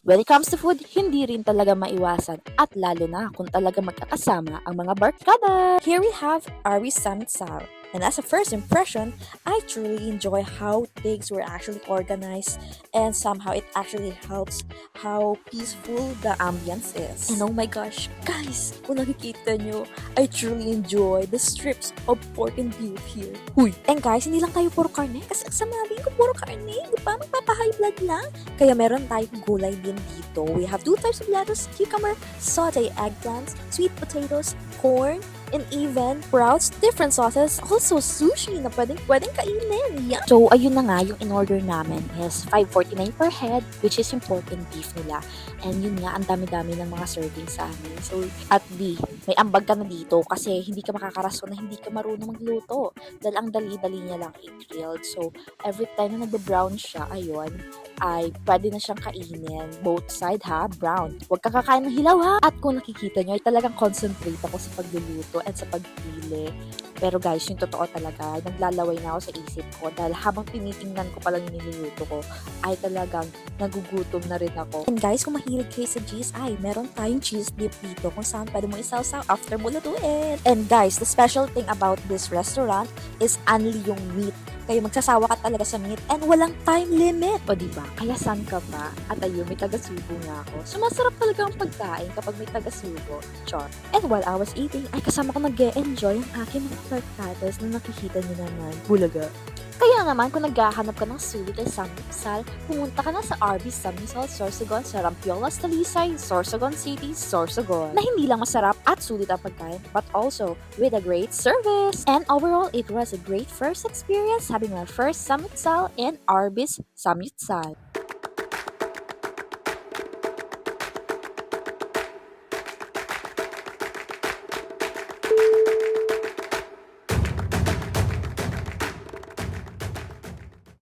When it comes to food, hindi rin talaga maiwasan at lalo na kung talaga magkakasama ang mga barkada. Here we have Ari's Samgyupsal. And as a first impression, I truly enjoy how things were actually organized and somehow it actually helps how peaceful the ambience is. And oh my gosh, guys, kung nakikita nyo, I truly enjoy the strips of pork and beef here. Huy! And guys, hindi lang tayo puro karne kasi sa mga ko puro karne, di ba? Magpapa-high blood lang. Kaya meron tayong gulay din dito. We have 2 types of lettuce, cucumber, sauteed eggplants, sweet potatoes, corn, and even sprouts, different sauces, also sushi na pwedeng kainin. Yeah. So, ayun na nga, yung in-order namin is $5.49 per head, which is yung pork and beef nila. And yun nga, ang dami-dami ng mga servings sa amin. So, at may ambag ka na dito kasi hindi ka makakarason na hindi ka marunong magluto. Dahil ang dali-dali niya lang i-grilled. So, every time na nagbe-brown siya, ayun, ay pwede na siyang kainin. Both side ha, brown. Huwag ka kakain ng hilaw ha. At kung nakikita nyo, ay talagang concentrate ako sa pagluluto at sa pagpili. Pero guys, yung totoo talaga, naglalaway na ako sa isip ko dahil habang tinitingnan ko palang yung niluluto ko, ay talagang nagugutom na rin ako. And guys, kung mahilig kayo sa cheese, ay meron tayong cheese dip dito kung saan pwede mo isaw-saw after mo lutuin. And guys, the special thing about this restaurant is only yung meat. Kaya magsasawa ka talaga sa meat and walang time limit. O diba? Kaya saan ka ba? At ayun, may taga-subo nga ako. So masarap talaga ang pagkain kapag may taga-subo. Char. And while I was eating, ay kasama ko nag-e-enjoy ang aking mga barkadas na nakikita niyo naman. Bulaga. Kaya naman, kung naghahanap ka ng sulit at samgyupsal, pumunta ka na sa Arby's Samgyupsal Sorsogon sa Rampiolas, Talisay, Sorsogon City, Sorsogon. Na hindi lang masarap at sulit ang pagkain, but also with a great service. And overall, it was a great first experience having my first samgyupsal in Arby's Samgyupsal.